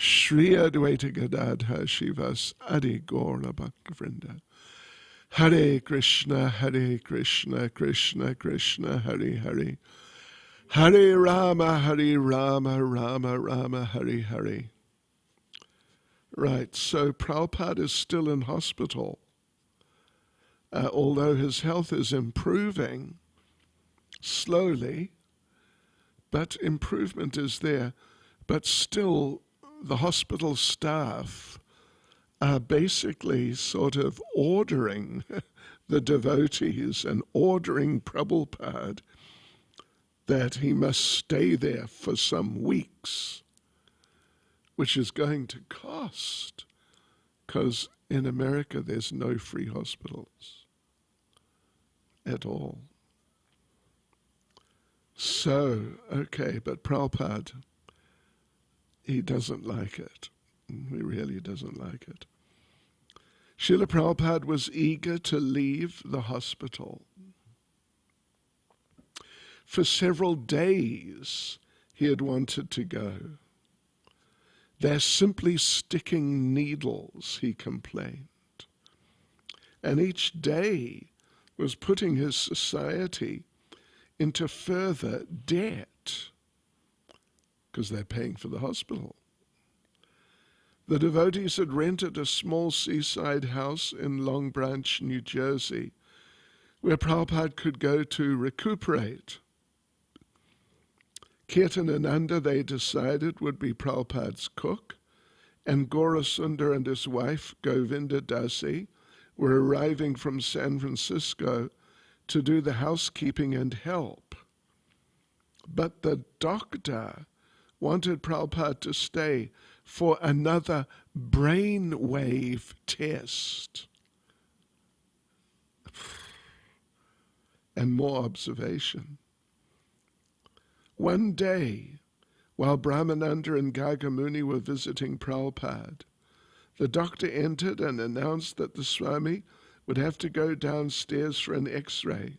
Shri Advaita Gadadha Shivas Adi Gaura Bhaktivinoda. Hare Krishna, Krishna Krishna, Hare Hare. Hare Rama, Rama Rama, Hare Hare. Right, so Prabhupada is still in hospital. Although his health is improving slowly, but improvement is there. But still, the hospital staff are basically sort of ordering the devotees and ordering Prabhupada that he must stay there for some weeks, which is going to cost, because in America there's no free hospitals at all. So, okay, but Prabhupada, he doesn't like it. He really doesn't like it. Srila Prabhupada was eager to leave the hospital. For several days he had wanted to go. They're simply sticking needles, he complained. And each day was putting his society into further debt, because they're paying for the hospital. The devotees had rented a small seaside house in Long Branch, New Jersey, where Prabhupada could go to recuperate. Kirtanananda, they decided, would be Prabhupada's cook, and Gaurasundar and his wife, Govinda Dasi, were arriving from San Francisco to do the housekeeping and help. But the doctor wanted Prabhupada to stay for another brainwave test and more observation. One day, while Brahmananda and Gagamuni were visiting Prabhupada, the doctor entered and announced that the Swami would have to go downstairs for an X-ray.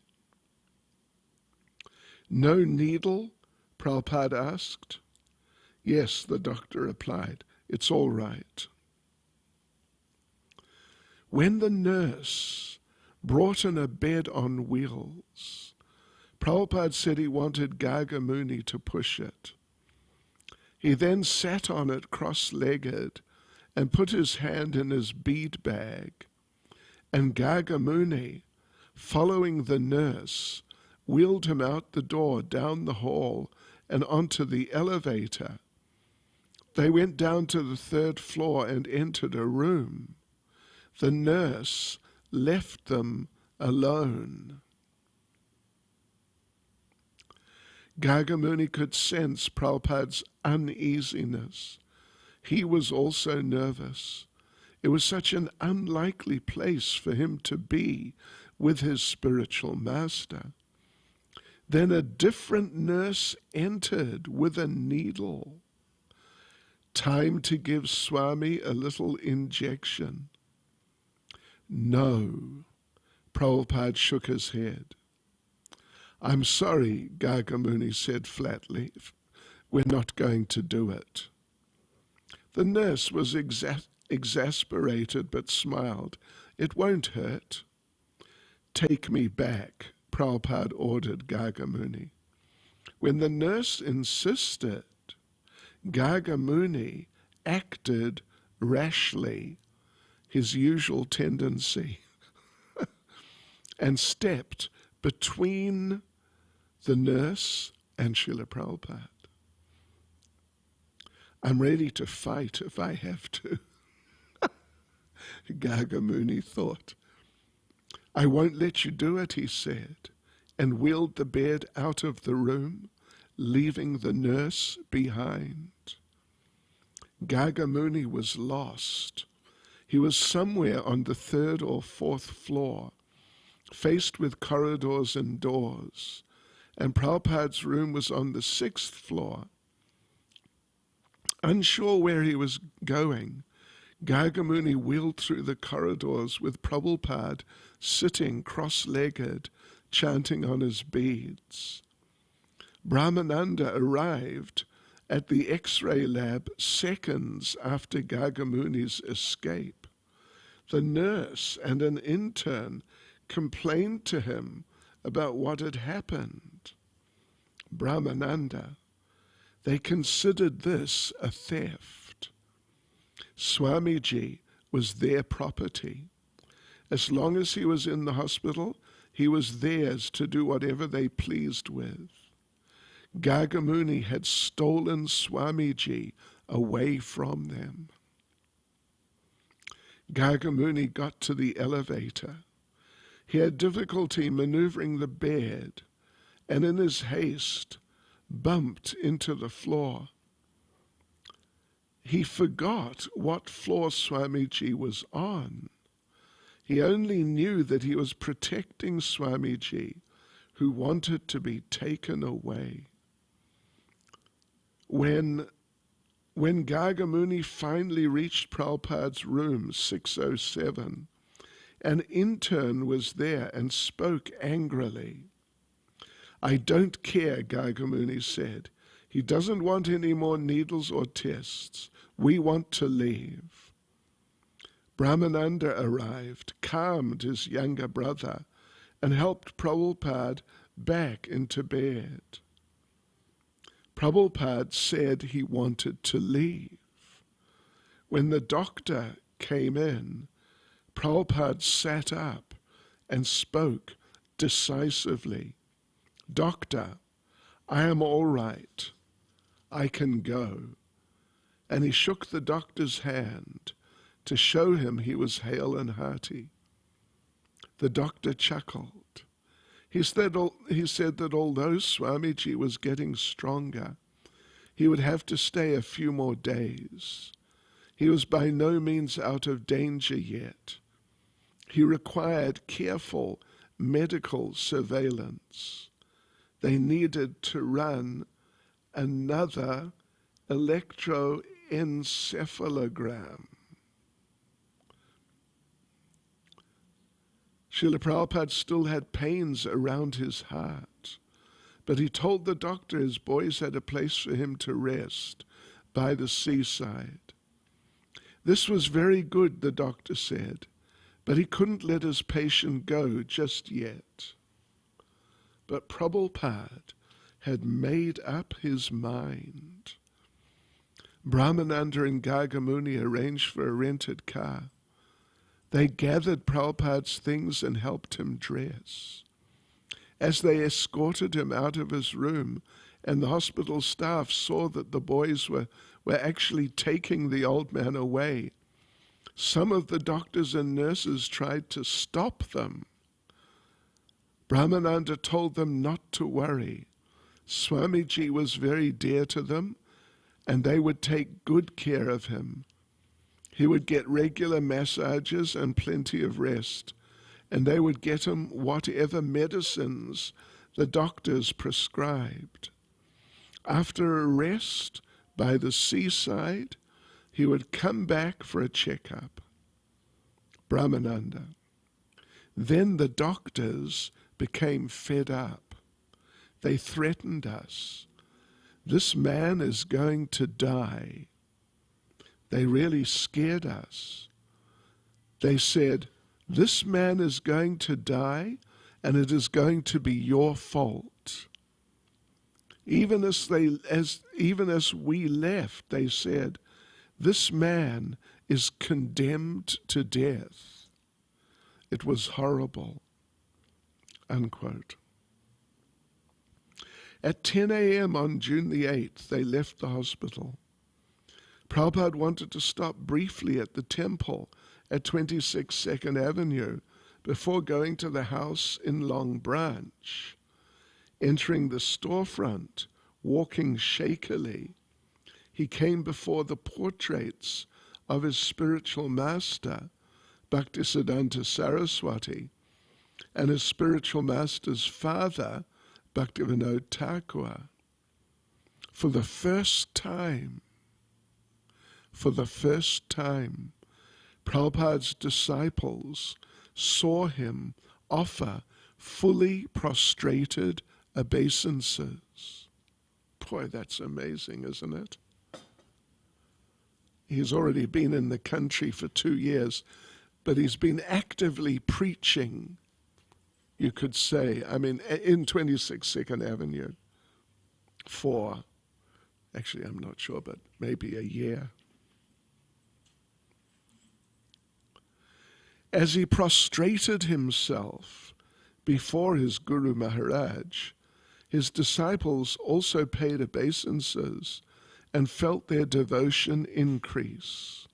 No needle? Prabhupada asked. Yes, the doctor replied, it's all right. When the nurse brought in a bed on wheels, Prabhupada said he wanted Gagamuni to push it. He then sat on it cross-legged and put his hand in his bead bag, and Gagamuni, following the nurse, wheeled him out the door, down the hall, and onto the elevator. They went down to the 3rd floor and entered a room. The nurse left them alone. Gagamuni could sense Prabhupada's uneasiness. He was also nervous. It was such an unlikely place for him to be with his spiritual master. Then a different nurse entered with a needle. Time to give Swami a little injection. No, Prabhupada shook his head. I'm sorry, Gagamuni said flatly. We're not going to do it. The nurse was exasperated but smiled. It won't hurt. Take me back, Prabhupada ordered Gagamuni. When the nurse insisted, Gagamuni acted rashly, his usual tendency, and stepped between the nurse and Srila Prabhupada. I'm ready to fight if I have to, Gagamuni thought. I won't let you do it, he said, and wheeled the bed out of the room, leaving the nurse behind. Gagamuni was lost. He was somewhere on the 3rd or 4th floor, faced with corridors and doors, and Prabhupada's room was on the 6th floor. Unsure where he was going, Gagamuni wheeled through the corridors with Prabhupada sitting cross-legged, chanting on his beads. Brahmananda arrived at the X-ray lab seconds after Gagamuni's escape. The nurse and an intern complained to him about what had happened. Brahmananda, they considered this a theft. Swamiji was their property. As long as he was in the hospital, he was theirs to do whatever they pleased with. Gagamuni had stolen Swamiji away from them. Gagamuni got to the elevator. He had difficulty maneuvering the bed, and in his haste bumped into the floor. He forgot what floor Swamiji was on. He only knew that he was protecting Swamiji, who wanted to be taken away. When Gagamuni finally reached Prabhupada's room, 607, an intern was there and spoke angrily. "I don't care," Gagamuni said. "He doesn't want any more needles or tests. We want to leave." Brahmananda arrived, calmed his younger brother, and helped Prabhupada back into bed. Prabhupada said he wanted to leave. When the doctor came in, Prabhupada sat up and spoke decisively. "Doctor, I am all right. I can go." And he shook the doctor's hand to show him he was hale and hearty. The doctor chuckled. He said that although Swamiji was getting stronger, he would have to stay a few more days. He was by no means out of danger yet. He required careful medical surveillance. They needed to run another electroencephalogram. Srila Prabhupada still had pains around his heart, but he told the doctor his boys had a place for him to rest by the seaside. This was very good, the doctor said, but he couldn't let his patient go just yet. But Prabhupada had made up his mind. Brahmananda and Gagamuni arranged for a rented car. They gathered Prabhupada's things and helped him dress. As they escorted him out of his room, and the hospital staff saw that the boys were actually taking the old man away, some of the doctors and nurses tried to stop them. Brahmananda told them not to worry. Swamiji was very dear to them, and they would take good care of him. He would get regular massages and plenty of rest, and they would get him whatever medicines the doctors prescribed. After a rest by the seaside, he would come back for a checkup. Brahmananda. Then the doctors became fed up. They threatened us. "This man is going to die." They really scared us. They said, "This man is going to die, and it is going to be your fault." Even as we left, they said, "This man is condemned to death." It was horrible. Unquote. At 10 a.m. on June the 8th, they left the hospital. Prabhupada wanted to stop briefly at the temple at 26 2nd Avenue before going to the house in Long Branch. Entering the storefront, walking shakily, he came before the portraits of his spiritual master, Bhaktisiddhanta Saraswati, and his spiritual master's father, Bhaktivinoda Thakur. For the first time, Prabhupada's disciples saw him offer fully prostrated obeisances. Boy, that's amazing, isn't it? He's already been in the country for 2 years, but he's been actively preaching, you could say, I mean, in 26 Second Avenue for, actually I'm not sure, but maybe a year. As he prostrated himself before his Guru Maharaj, his disciples also paid obeisances and felt their devotion increase.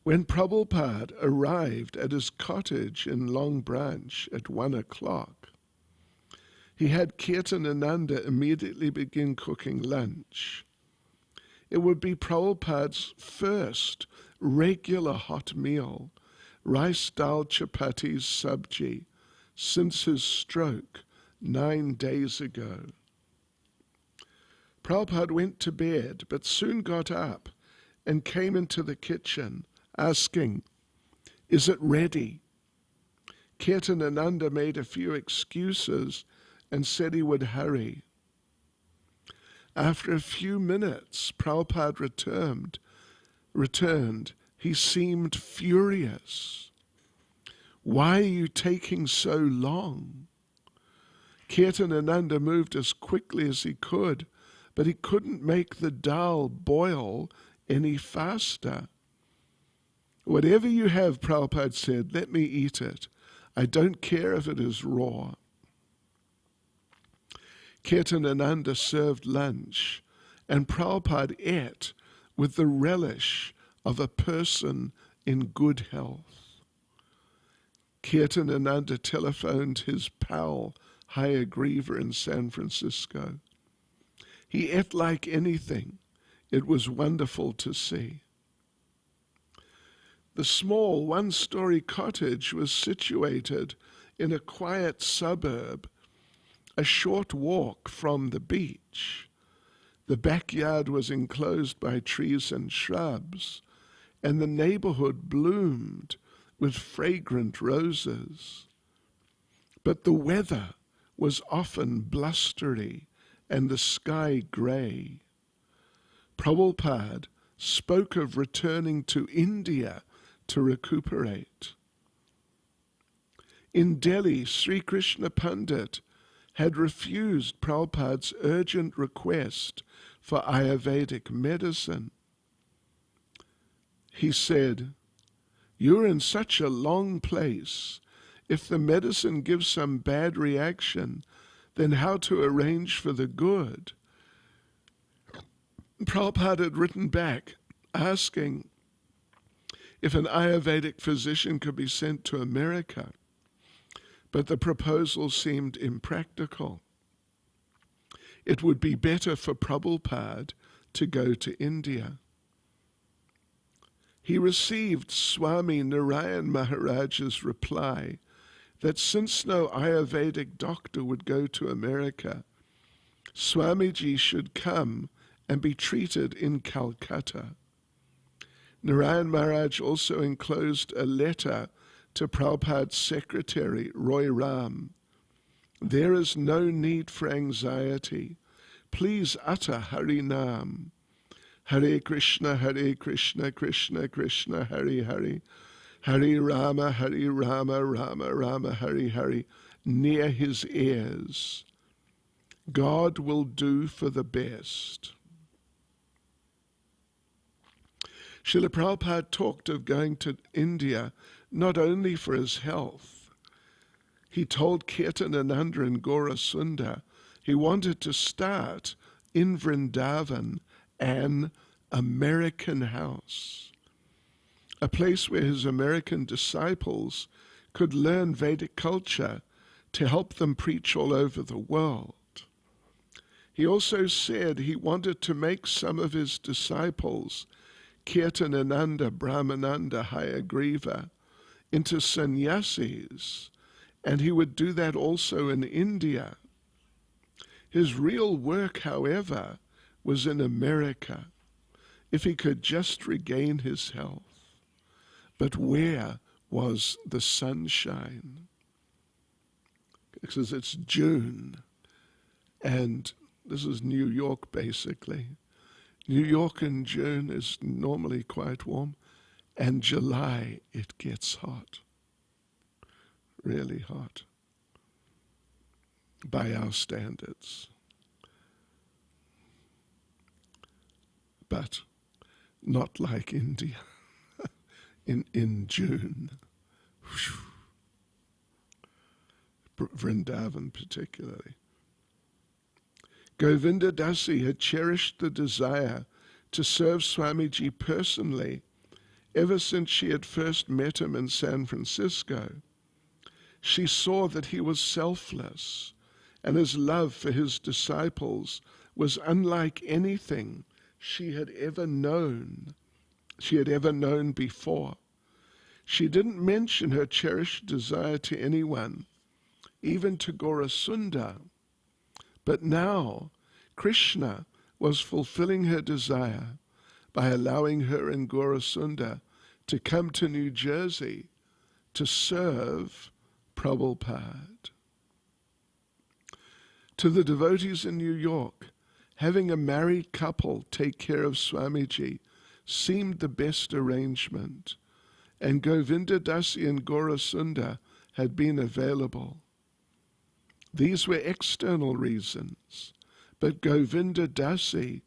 When Prabhupada arrived at his cottage in Long Branch at 1 o'clock, he had Kirtanananda immediately begin cooking lunch. It would be Prabhupada's first regular hot meal, rice, dal, chapatis, sabji, since his stroke 9 days ago. Prabhupada went to bed, but soon got up and came into the kitchen, asking, "Is it ready?" Kirtanananda made a few excuses and said he would hurry. After a few minutes, Prabhupada returned. He seemed furious. "Why are you taking so long?" Kirtanananda moved as quickly as he could, but he couldn't make the dal boil any faster. "Whatever you have," Prabhupada said, "let me eat it. I don't care if it is raw." Kirtanananda served lunch, and Prabhupada ate with the relish of a person in good health. Kirtanananda telephoned his pal, Hayagriva, in San Francisco. He ate like anything. It was wonderful to see. The small one-story cottage was situated in a quiet suburb, a short walk from the beach. The backyard was enclosed by trees and shrubs, and the neighborhood bloomed with fragrant roses. But the weather was often blustery and the sky grey. Prabhupada spoke of returning to India to recuperate. In Delhi, Sri Krishna Pandit had refused Prabhupada's urgent request for Ayurvedic medicine. He said, "You're in such a long place. If the medicine gives some bad reaction, then how to arrange for the good?" Prabhupada had written back asking if an Ayurvedic physician could be sent to America, but the proposal seemed impractical. It would be better for Prabhupada to go to India. He received Swami Narayan Maharaj's reply that since no Ayurvedic doctor would go to America, Swamiji should come and be treated in Calcutta. Narayan Maharaj also enclosed a letter to Prabhupada's secretary, Roy Ram. "There is no need for anxiety. Please utter Harinam. Hare Krishna, Krishna Krishna, Hare Hare, Hare Rama, Rama Rama, Hare Hare," near his ears. God will do for the best. Srila Prabhupada talked of going to India not only for his health. He told Kirtanananda and Gaurasunda he wanted to start in Vrindavan an American house, a place where his American disciples could learn Vedic culture to help them preach all over the world. He also said he wanted to make some of his disciples, Kirtanananda, Brahmananda, Hayagriva, into sannyasis, and he would do that also in India. His real work, however, was in America, if he could just regain his health. But where was the sunshine? Because it's June, and This is New York, basically. New York in June is normally quite warm, and July it gets hot, really hot, by our standards. But not like India in June. Vrindavan particularly. Govinda Dasi had cherished the desire to serve Swamiji personally ever since she had first met him in San Francisco. She saw that he was selfless, and his love for his disciples was unlike anything she had ever known before. She didn't mention her cherished desire to anyone, even to Gaurasunda. But now Krishna was fulfilling her desire by allowing her and Gaurasunda to come to New Jersey to serve Prabhupada. To the devotees in New York, having a married couple take care of Swamiji seemed the best arrangement, and Govinda Dasi and Gaurasunda had been available. These were external reasons, but Govinda Dasi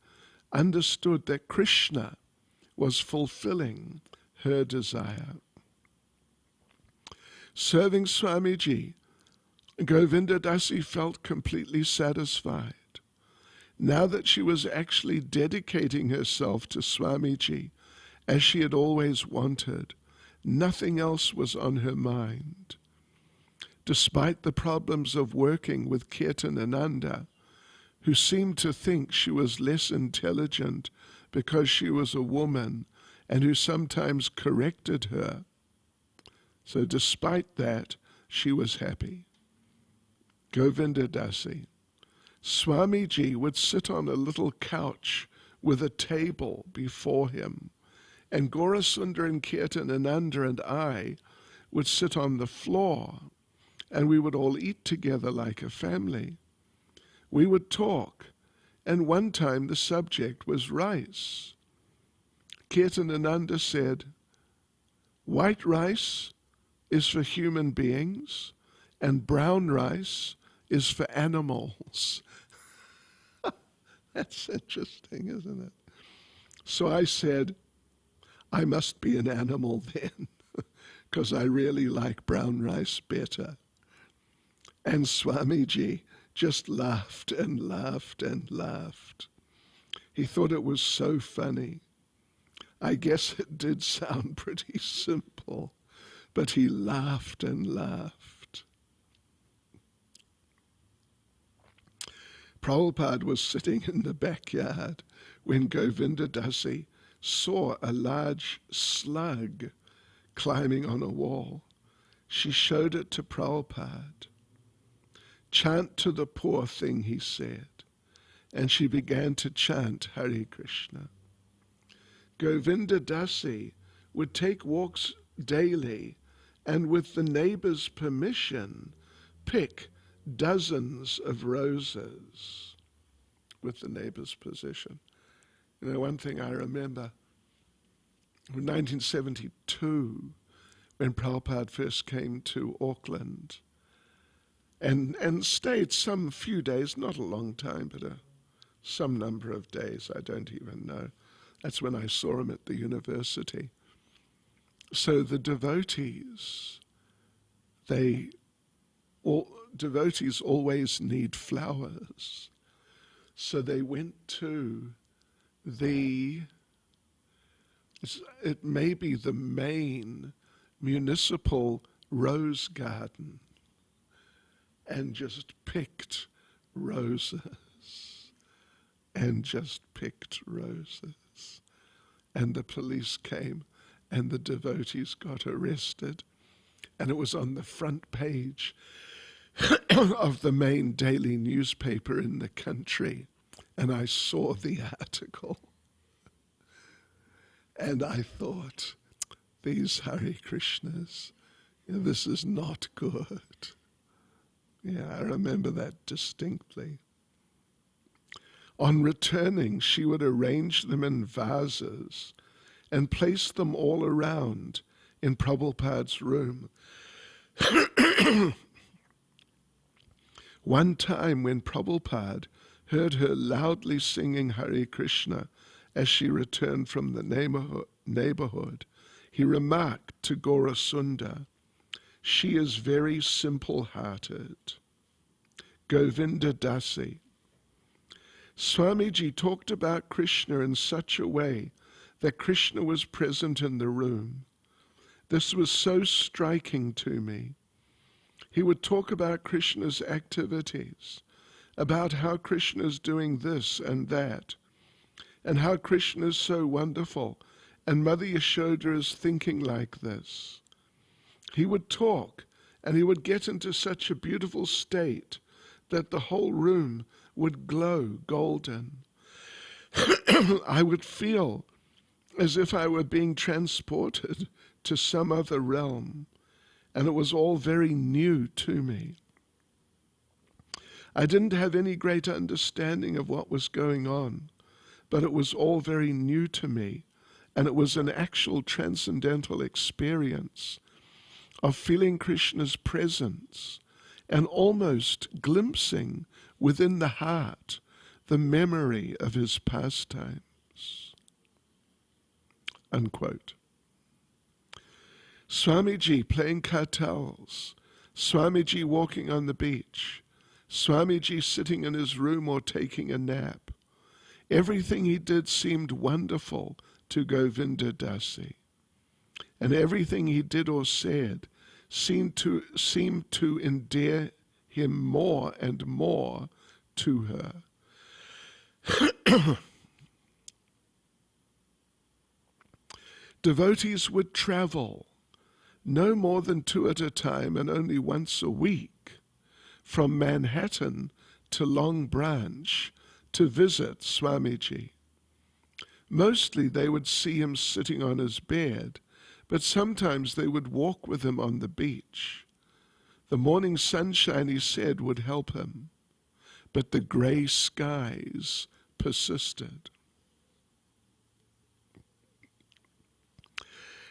understood that Krishna was fulfilling her desire. Serving Swamiji, Govinda Dasi felt completely satisfied. Now that she was actually dedicating herself to Swamiji, as she had always wanted, nothing else was on her mind. Despite the problems of working with Kirtanananda, who seemed to think she was less intelligent because she was a woman and who sometimes corrected her. So despite that, she was happy. Govinda Dasi. Swamiji would sit on a little couch with a table before him, and Gaurasunda and Kirtanananda and I would sit on the floor, and we would all eat together like a family. We would talk, and one time the subject was rice. Kirtanananda said, "White rice is for human beings, and brown rice is for animals." That's interesting, isn't it? So I said, I must be an animal then, because I really like brown rice better. And Swamiji just laughed and laughed and laughed. He thought it was so funny. I guess it did sound pretty simple, but he laughed and laughed. Prabhupada was sitting in the backyard when Govinda Dasi saw a large slug climbing on a wall. She showed it to Prabhupada. "Chant to the poor thing," he said, and she began to chant Hare Krishna. Govinda Dasi would take walks daily and with the neighbor's permission pick dozens of roses with the neighbor's permission. You know, one thing I remember, in 1972, when Prabhupada first came to Auckland and stayed some few days, not a long time, but some number of days, I don't even know. That's when I saw him at the university. So the devotees, devotees always need flowers. So they went to it may be the main municipal rose garden, and just picked roses, and just picked roses. And the police came, and the devotees got arrested, and it was on the front page of the main daily newspaper in the country, and I saw the article. And I thought, these Hare Krishnas, this is not good. Yeah, I remember that distinctly. On returning, she would arrange them in vases and place them all around in Prabhupada's room. One time when Prabhupada heard her loudly singing Hare Krishna as she returned from the neighborhood, he remarked to Gaurasunda, "She is very simple-hearted." Govinda Dasi. Swamiji talked about Krishna in such a way that Krishna was present in the room. This was so striking to me. He would talk about Krishna's activities, about how Krishna is doing this and that, and how Krishna is so wonderful, and Mother Yashoda is thinking like this. He would talk, and he would get into such a beautiful state that the whole room would glow golden. I would feel as if I were being transported to some other realm, and it was all very new to me. I didn't have any great understanding of what was going on, but it was all very new to me, and it was an actual transcendental experience of feeling Krishna's presence and almost glimpsing within the heart the memory of his pastimes. Unquote. Swamiji playing kartals, Swamiji walking on the beach, Swamiji sitting in his room or taking a nap. Everything he did seemed wonderful to Govinda Dasi, and everything he did or said seemed to endear him more and more to her. Devotees would travel, no more than 2 at a time and only once a week, from Manhattan to Long Branch to visit Swamiji. Mostly they would see him sitting on his bed, but sometimes they would walk with him on the beach. The morning sunshine, he said, would help him, but the gray skies persisted.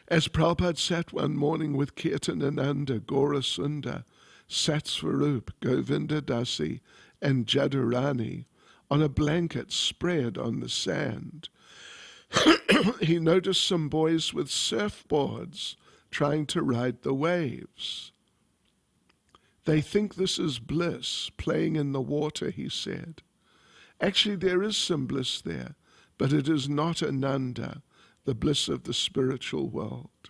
As Prabhupada sat one morning with Kirtanananda, Gaurasunda, Satsvarup, Govinda Dasi, and Jadurani on a blanket spread on the sand, he noticed some boys with surfboards trying to ride the waves. They think this is bliss, playing in the water, he said. Actually, there is some bliss there, but it is not Ananda, the bliss of the spiritual world.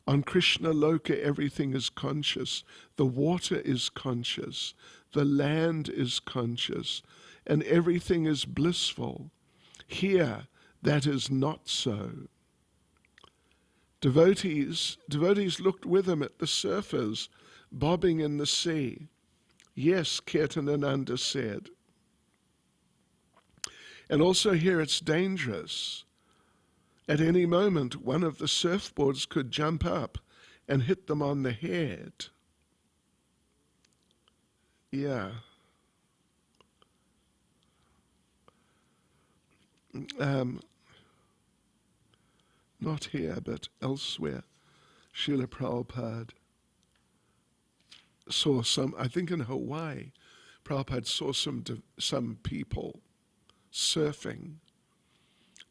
On Krishna Loka, everything is conscious. The water is conscious. The land is conscious. And everything is blissful. Here, that is not so. Devotees looked with him at the surfers bobbing in the sea. Yes, Kirtanananda said. And also here it's dangerous. At any moment, one of the surfboards could jump up and hit them on the head. Yeah. Not here, but elsewhere. Srila Prabhupada saw some, I think in Hawaii, Prabhupada saw some people surfing.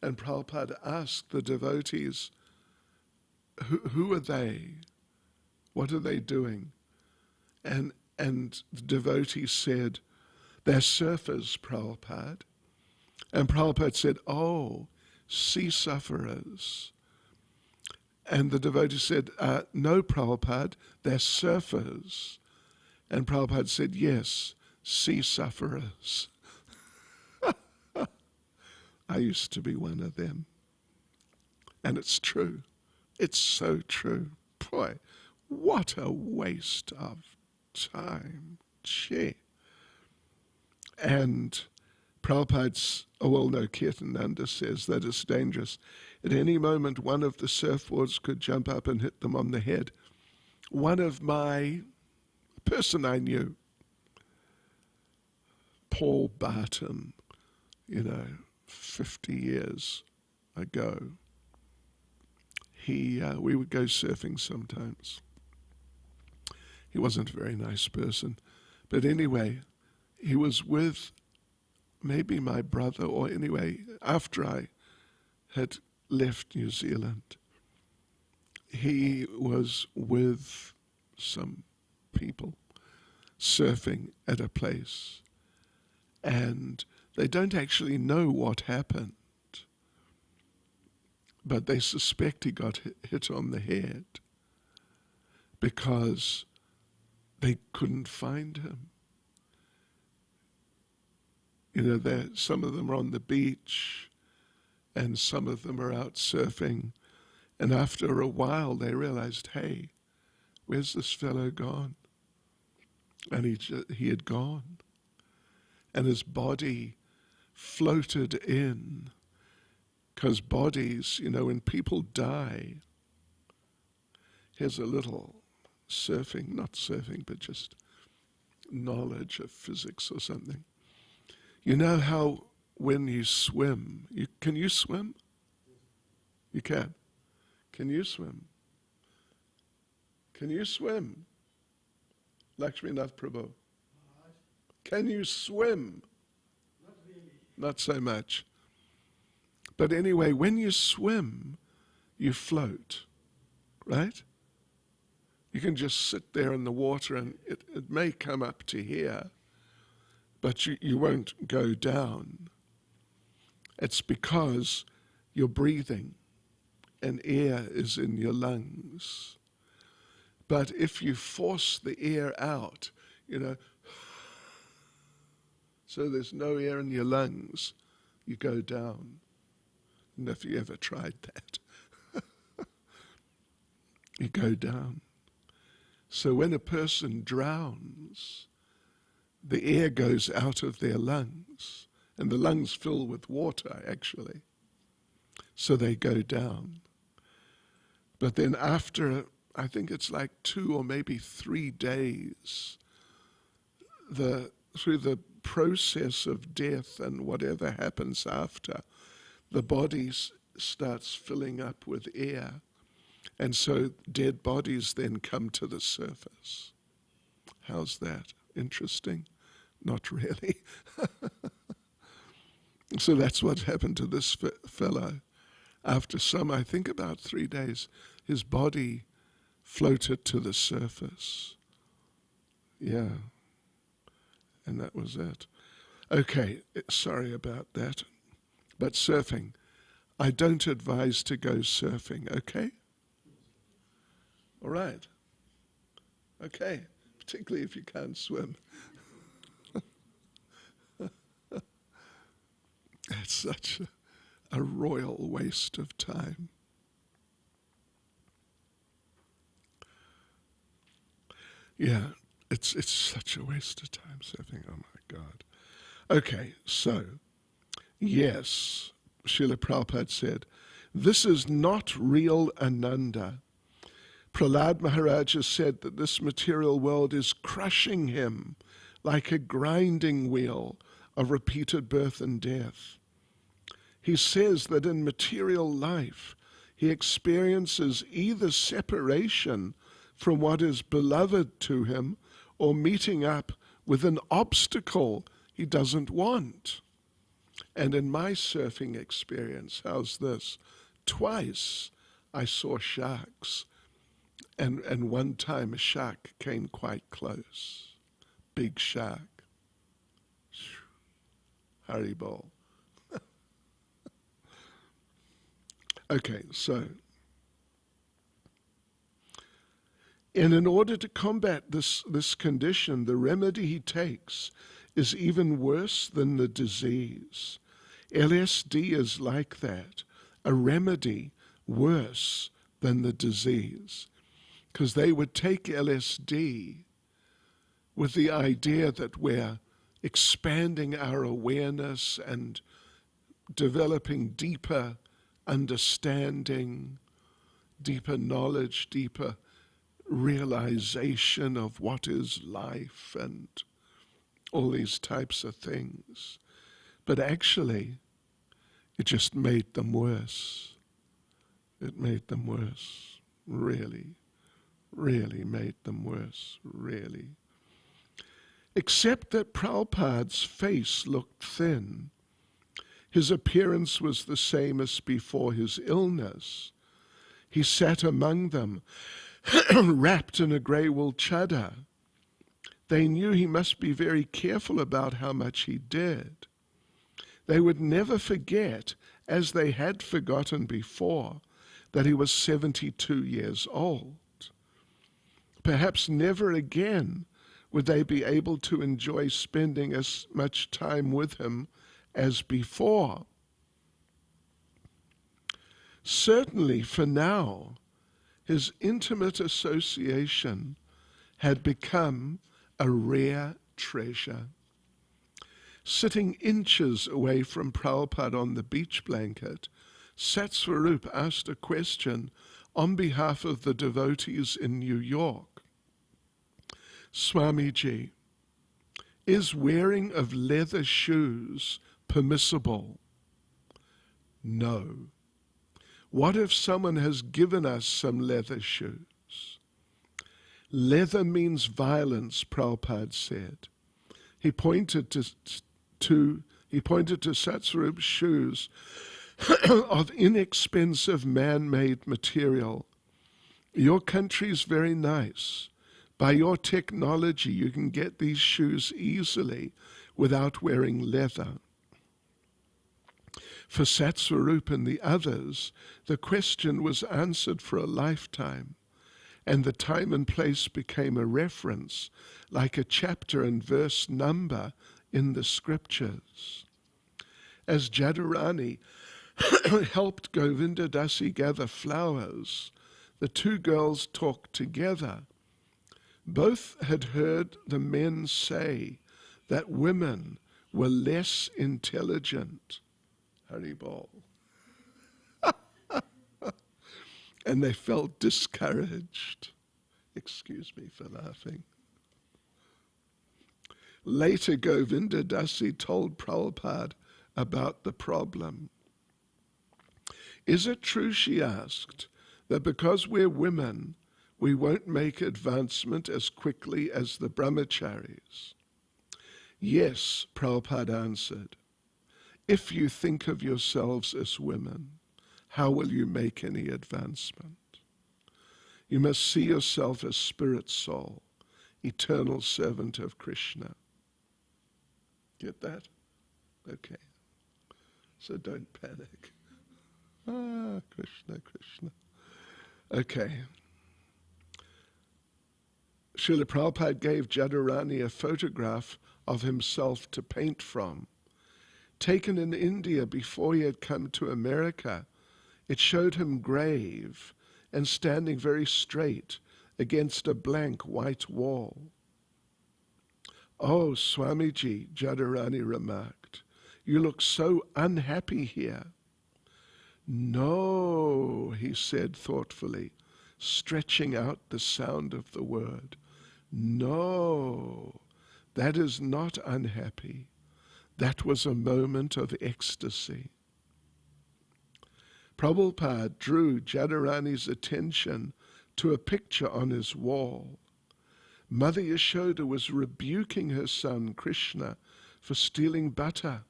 And Prabhupada asked the devotees, who are they? What are they doing? And the devotee said, they're surfers, Prabhupada. And Prabhupada said, oh, sea sufferers. And the devotee said, no, Prabhupada, they're surfers. And Prabhupada said, yes, sea sufferers. I used to be one of them. And it's true. It's so true. Boy, what a waste of time. Gee. And Prabhupada's, Kirtananda says that it's dangerous. At any moment, one of the surfboards could jump up and hit them on the head. One of a person I knew, Paul Barton, 50 years ago. We would go surfing sometimes. He wasn't a very nice person. But anyway, he was with maybe my brother, or anyway, after I had left New Zealand, he was with some people surfing at a place, and they don't actually know what happened, but they suspect he got hit on the head because they couldn't find him. Some of them are on the beach and some of them are out surfing. And after a while they realized, hey, where's this fellow gone? And he had gone. And his body floated in. Because bodies, when people die, here's a little not surfing, but just knowledge of physics or something. You know how when you swim, can you swim? You can. Can you swim? Can you swim? Lakshmi Nath Prabhu. Can you swim? Not really. Not so much. But anyway, when you swim, you float, right? You can just sit there in the water and it may come up to here, but you won't go down. It's because you're breathing and air is in your lungs. But if you force the air out, so there's no air in your lungs, you go down. And if you ever tried that, you go down. So when a person drowns, the air goes out of their lungs, and the lungs fill with water, actually. So they go down. But then after, I think it's like 2 or maybe 3 days, through the process of death and whatever happens after, the body starts filling up with air. And so dead bodies then come to the surface. How's that? Interesting? Not really. So that's what happened to this fellow. After I think about 3 days, his body floated to the surface. Yeah. And that was it. Okay, sorry about that. But surfing, I don't advise to go surfing, okay? All right. Okay, particularly if you can't swim. It's such a royal waste of time. Yeah, it's such a waste of time surfing, oh my God. Okay, so, yes, Srila Prabhupada said, this is not real Ananda. Prahlad Maharaj has said that this material world is crushing him like a grinding wheel of repeated birth and death. He says that in material life, he experiences either separation from what is beloved to him or meeting up with an obstacle he doesn't want. And in my surfing experience, how's this? Twice I saw sharks, and one time a shark came quite close. Big shark. Haribol. Okay, so, and in order to combat this condition, the remedy he takes is even worse than the disease. LSD is like that, a remedy worse than the disease, because they would take LSD with the idea that we're expanding our awareness and developing deeper understanding, deeper knowledge, deeper realization of what is life and all these types of things. But actually, it just made them worse. It made them worse. Really, really made them worse. Really. Except that Prabhupada's face looked thin. His appearance was the same as before his illness. He sat among them, wrapped in a grey wool chadar. They knew he must be very careful about how much he did. They would never forget, as they had forgotten before, that he was 72 years old. Perhaps never again would they be able to enjoy spending as much time with him as before. Certainly for now, his intimate association had become a rare treasure. Sitting inches away from Prabhupada on the beach blanket, Satsvarup asked a question on behalf of the devotees in New York. Swamiji, is wearing of leather shoes permissible? No. What if someone has given us some leather shoes? Leather means violence, Prabhupada said. He pointed to Satsvarup's shoes of inexpensive man-made material. Your country's very nice. By your technology, you can get these shoes easily without wearing leather. For Satsvarup and the others, the question was answered for a lifetime, and the time and place became a reference, like a chapter and verse number in the scriptures. As Jadurani helped Govinda Dasi gather flowers, the two girls talked together. Both had heard the men say that women were less intelligent. Haribol. And they felt discouraged. Excuse me for laughing. Later, Govinda Dasi told Prabhupada about the problem. Is it true, she asked, that because we're women, we won't make advancement as quickly as the brahmacharis? Yes, Prabhupada answered. If you think of yourselves as women, how will you make any advancement? You must see yourself as spirit soul, eternal servant of Krishna. Get that? Okay. So don't panic. Krishna, Krishna. Okay. Srila Prabhupada gave Jadurani a photograph of himself to paint from. Taken in India before he had come to America, it showed him grave and standing very straight against a blank white wall. Oh, Swamiji, Jadurani remarked, you look so unhappy here. No, he said thoughtfully, stretching out the sound of the word. No, that is not unhappy. That was a moment of ecstasy. Prabhupada drew Jadurani's attention to a picture on his wall. Mother Yashoda was rebuking her son Krishna for stealing butter,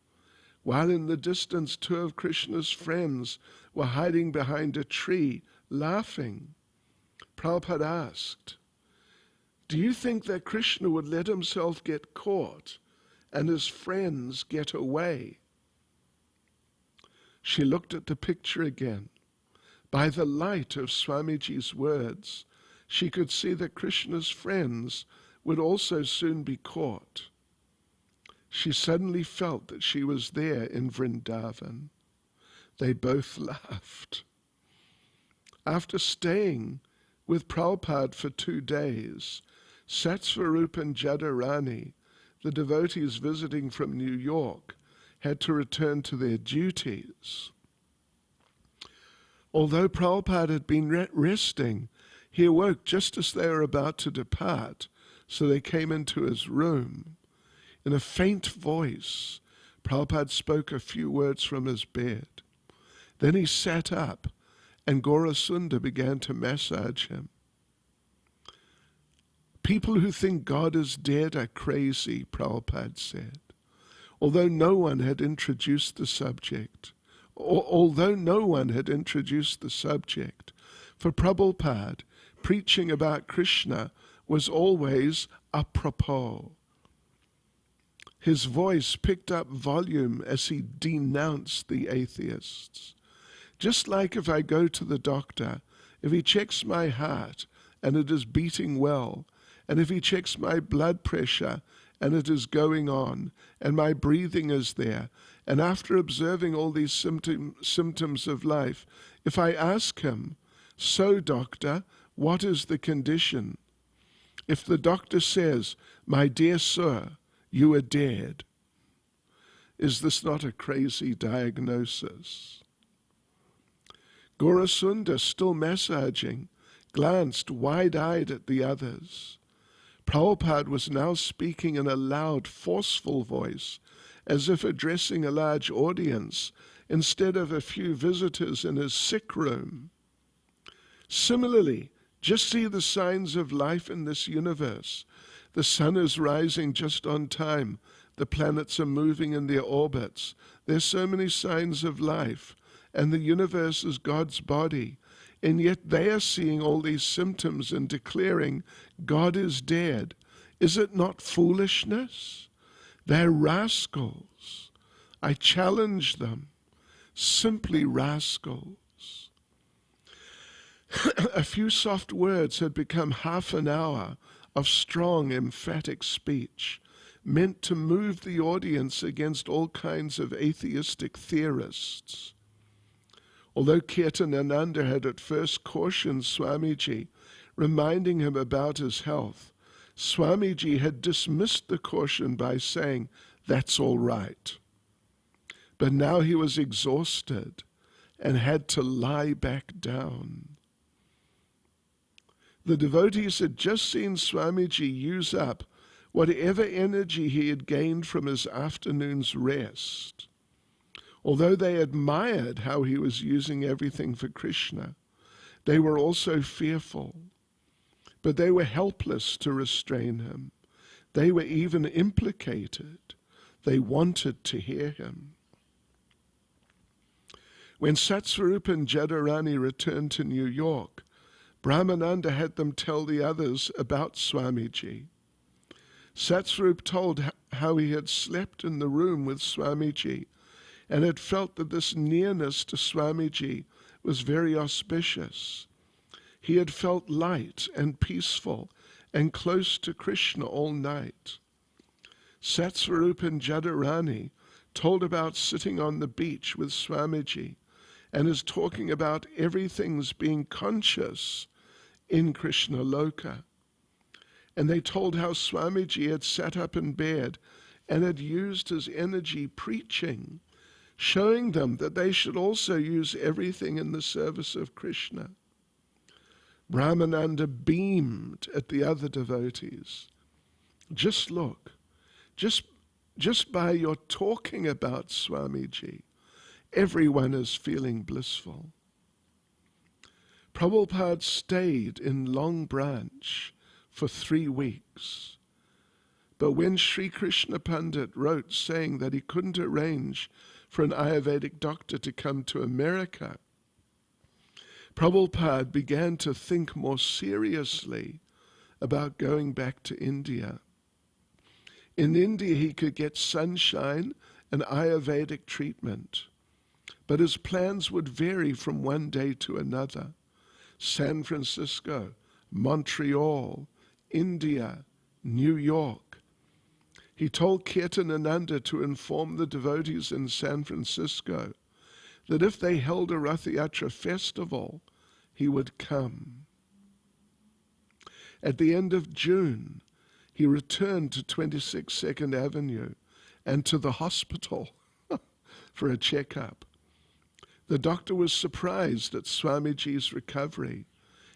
while in the distance 2 of Krishna's friends were hiding behind a tree, laughing. Prabhupada asked, do you think that Krishna would let himself get caught and his friends get away? She looked at the picture again. By the light of Swamiji's words, she could see that Krishna's friends would also soon be caught. She suddenly felt that she was there in Vrindavan. They both laughed. After staying with Prabhupada for 2 days, Satsvarup and Jadurani, the devotees visiting from New York, had to return to their duties. Although Prabhupada had been resting, he awoke just as they were about to depart, so they came into his room. In a faint voice, Prabhupada spoke a few words from his bed. Then he sat up and Gaurasunda began to massage him. People who think God is dead are crazy, Prabhupada said. Although no one had introduced the subject, for Prabhupada, preaching about Krishna was always apropos. His voice picked up volume as he denounced the atheists. Just like if I go to the doctor, if he checks my heart and it is beating well, and if he checks my blood pressure and it is going on, and my breathing is there, and after observing all these symptoms of life, if I ask him, "So, doctor, what is the condition?" If the doctor says, "My dear sir, you are dead," is this not a crazy diagnosis? Gaurasunda, still massaging, glanced wide-eyed at the others. Prabhupada was now speaking in a loud, forceful voice, as if addressing a large audience, instead of a few visitors in his sick room. Similarly, just see the signs of life in this universe. The sun is rising just on time. The planets are moving in their orbits. There's so many signs of life, and the universe is God's body. And yet they are seeing all these symptoms and declaring God is dead. Is it not foolishness? They're rascals. I challenge them. Simply rascals. A few soft words had become half an hour of strong, emphatic speech, meant to move the audience against all kinds of atheistic theorists. Although Kirtanananda had at first cautioned Swamiji, reminding him about his health, Swamiji had dismissed the caution by saying, "That's all right." But now he was exhausted and had to lie back down. The devotees had just seen Swamiji use up whatever energy he had gained from his afternoon's rest. Although they admired how he was using everything for Krishna, they were also fearful. But they were helpless to restrain him. They were even implicated. They wanted to hear him. When Satsvarupa and Jadharani returned to New York, Brahmananda had them tell the others about Swamiji. Satsvarup told how he had slept in the room with Swamiji and had felt that this nearness to Swamiji was very auspicious. He had felt light and peaceful and close to Krishna all night. Satsvarup and Jadharani told about sitting on the beach with Swamiji and is talking about everything's being conscious in Krishna Loka. And they told how Swamiji had sat up in bed and had used his energy preaching, showing them that they should also use everything in the service of Krishna. Brahmananda beamed at the other devotees. Just look, just by your talking about Swamiji, everyone is feeling blissful. Prabhupada stayed in Long Branch for 3 weeks. But when Sri Krishna Pandit wrote saying that he couldn't arrange for an Ayurvedic doctor to come to America, Prabhupada began to think more seriously about going back to India. In India, he could get sunshine and Ayurvedic treatment, but his plans would vary from one day to another. San Francisco, Montreal, India, New York. He told Kirtanananda to inform the devotees in San Francisco that if they held a Rath Yatra festival, he would come. At the end of June, he returned to 26 Second Avenue and to the hospital for a checkup. The doctor was surprised at Swamiji's recovery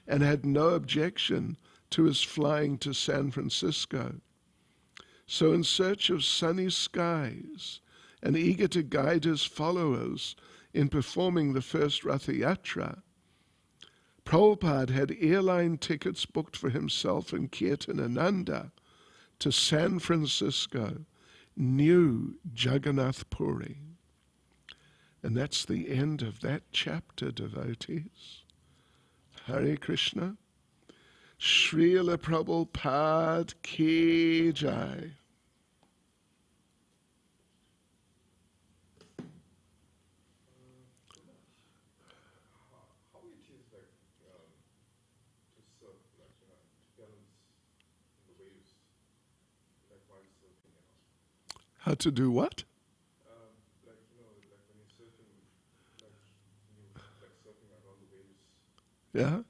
and had no objection to his flying to San Francisco. So in search of sunny skies and eager to guide his followers in performing the first Ratha Yatra, Prabhupada had airline tickets booked for himself and Kirtanananda to San Francisco, New Jagannath Puri. And that's the end of that chapter, devotees. Hare Krishna. Srila Prabhupada Ki Jai. How it is like to surf, like to balance the waves, like while surfing and all. How to do what? Like like when you're surfing, like you like surfing around the waves. Yeah?